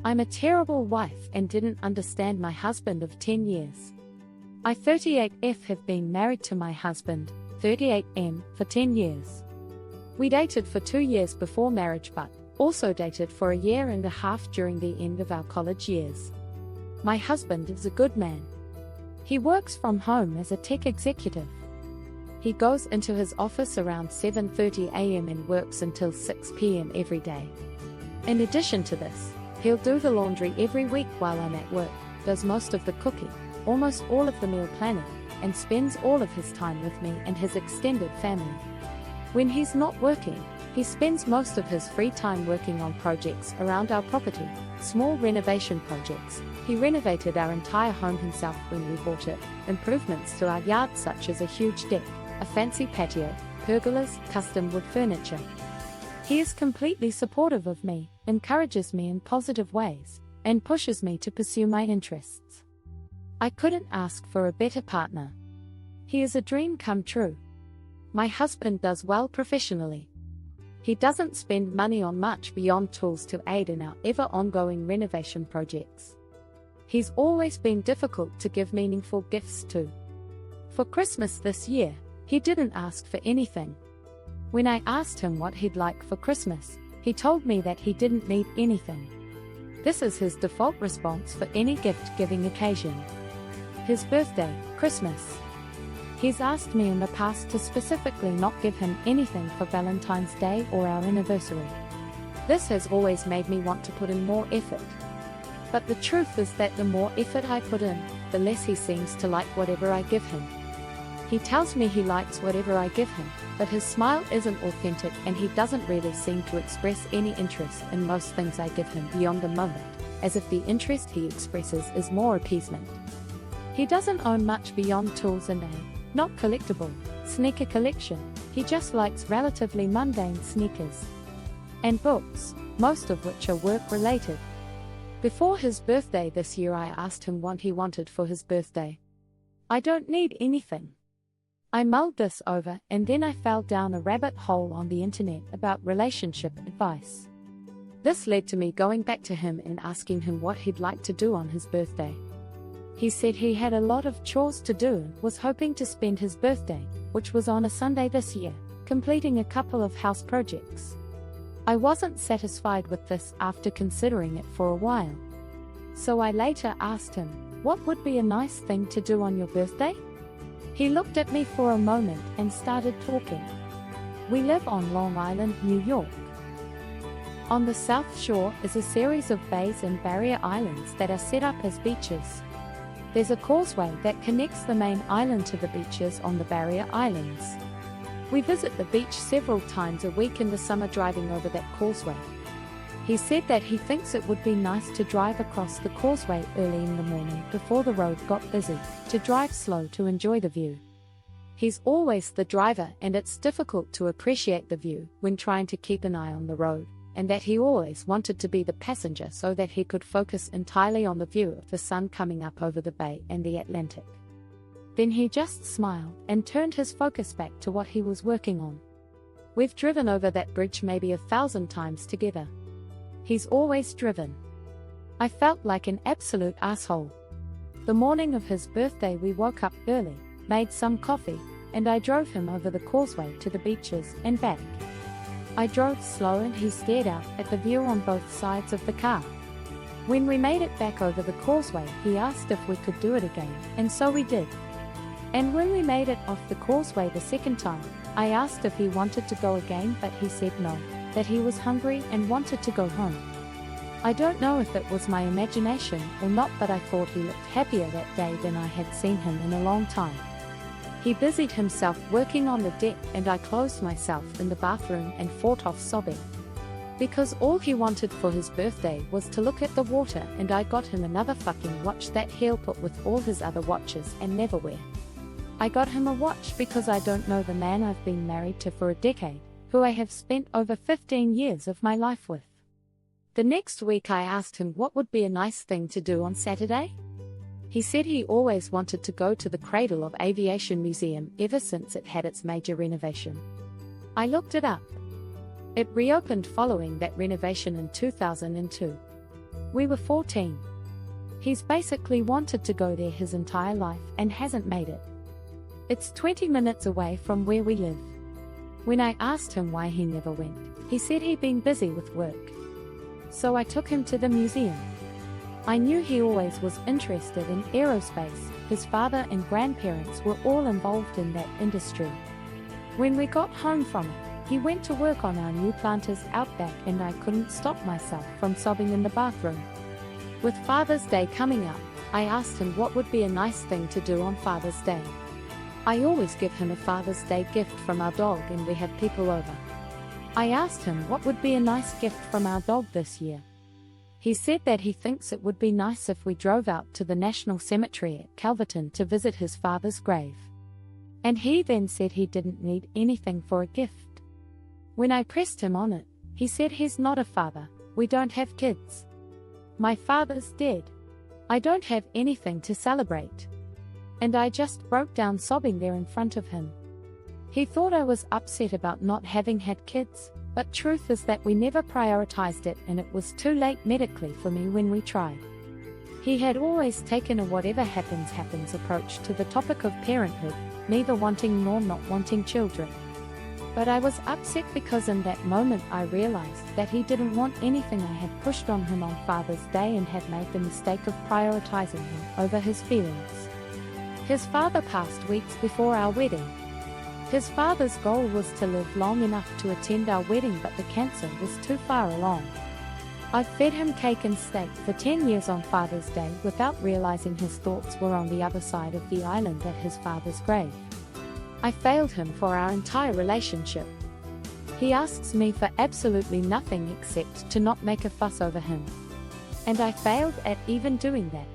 I'm a terrible wife and didn't understand my husband of 10 years. I 38F have been married to my husband, 38M, for 10 years. We dated for 2 years before marriage but also dated for a year and a half during the end of our college years. My husband is a good man. He works from home as a tech executive. He goes into his office around 7:30 a.m. and works until 6 p.m. every day. In addition to this, he'll do the laundry every week while I'm at work, does most of the cooking, almost all of the meal planning, and spends all of his time with me and his extended family. When he's not working, he spends most of his free time working on projects around our property, small renovation projects. He renovated our entire home himself when we bought it, improvements to our yard such as a huge deck, a fancy patio, pergolas, custom wood furniture. He is completely supportive of me, encourages me in positive ways, and pushes me to pursue my interests. I couldn't ask for a better partner. He is a dream come true. My husband does well professionally. He doesn't spend money on much beyond tools to aid in our ever-ongoing renovation projects. He's always been difficult to give meaningful gifts to. For Christmas this year, he didn't ask for anything. When I asked him what he'd like for Christmas, he told me that he didn't need anything. This is his default response for any gift-giving occasion. His birthday, Christmas. He's asked me in the past to specifically not give him anything for Valentine's Day or our anniversary. This has always made me want to put in more effort. But the truth is that the more effort I put in, the less he seems to like whatever I give him. He tells me he likes whatever I give him, but his smile isn't authentic and he doesn't really seem to express any interest in most things I give him beyond the moment, as if the interest he expresses is more appeasement. He doesn't own much beyond tools and a not collectible sneaker collection. He just likes relatively mundane sneakers and books, most of which are work-related. Before his birthday this year I asked him what he wanted for his birthday. I don't need anything. I mulled this over and then I fell down a rabbit hole on the internet about relationship advice. This led to me going back to him and asking him what he'd like to do on his birthday. He said he had a lot of chores to do and was hoping to spend his birthday, which was on a Sunday this year, completing a couple of house projects. I wasn't satisfied with this after considering it for a while. So I later asked him, what would be a nice thing to do on your birthday? He looked at me for a moment and started talking. We live on Long Island, New York. On the South Shore is a series of bays and barrier islands that are set up as beaches. There's a causeway that connects the main island to the beaches on the barrier islands. We visit the beach several times a week in the summer driving over that causeway. He said that he thinks it would be nice to drive across the causeway early in the morning before the road got busy, to drive slow to enjoy the view. He's always the driver and it's difficult to appreciate the view when trying to keep an eye on the road, and that he always wanted to be the passenger so that he could focus entirely on the view of the sun coming up over the bay and the Atlantic. Then he just smiled and turned his focus back to what he was working on. We've driven over that bridge maybe 1,000 times together. He's always driven. I felt like an absolute asshole. The morning of his birthday we woke up early, made some coffee, and I drove him over the causeway to the beaches and back. I drove slow and he stared out at the view on both sides of the car. When we made it back over the causeway, he asked if we could do it again, and so we did. And when we made it off the causeway the second time, I asked if he wanted to go again, but he said no, that he was hungry and wanted to go home. I don't know if it was my imagination or not, but I thought he looked happier that day than I had seen him in a long time. He busied himself working on the deck and I closed myself in the bathroom and fought off sobbing. Because all he wanted for his birthday was to look at the water, and I got him another fucking watch that he'll put with all his other watches and never wear. I got him a watch because I don't know the man I've been married to for a decade, who I have spent over 15 years of my life with. The next week I asked him what would be a nice thing to do on Saturday. He said he always wanted to go to the Cradle of Aviation Museum ever since it had its major renovation. I looked it up. It reopened following that renovation in 2002. We were 14. He's basically wanted to go there his entire life and hasn't made it. It's 20 minutes away from where we live. When I asked him why he never went, he said he'd been busy with work. So I took him to the museum. I knew he always was interested in aerospace. His father and grandparents were all involved in that industry. When we got home from it, he went to work on our new planters out back and I couldn't stop myself from sobbing in the bathroom. With Father's Day coming up, I asked him what would be a nice thing to do on Father's Day. I always give him a Father's Day gift from our dog and we have people over. I asked him what would be a nice gift from our dog this year. He said that he thinks it would be nice if we drove out to the National Cemetery at Calverton to visit his father's grave. And he then said he didn't need anything for a gift. When I pressed him on it, he said he's not a father, we don't have kids. My father's dead. I don't have anything to celebrate. And I just broke down sobbing there in front of him. He thought I was upset about not having had kids, but truth is that we never prioritized it and it was too late medically for me when we tried. He had always taken a whatever happens happens approach to the topic of parenthood, neither wanting nor not wanting children. But I was upset because in that moment I realized that he didn't want anything I had pushed on him on Father's Day and had made the mistake of prioritizing him over his feelings. His father passed weeks before our wedding. His father's goal was to live long enough to attend our wedding, but the cancer was too far along. I fed him cake and steak for 10 years on Father's Day without realizing his thoughts were on the other side of the island at his father's grave. I failed him for our entire relationship. He asks me for absolutely nothing except to not make a fuss over him. And I failed at even doing that.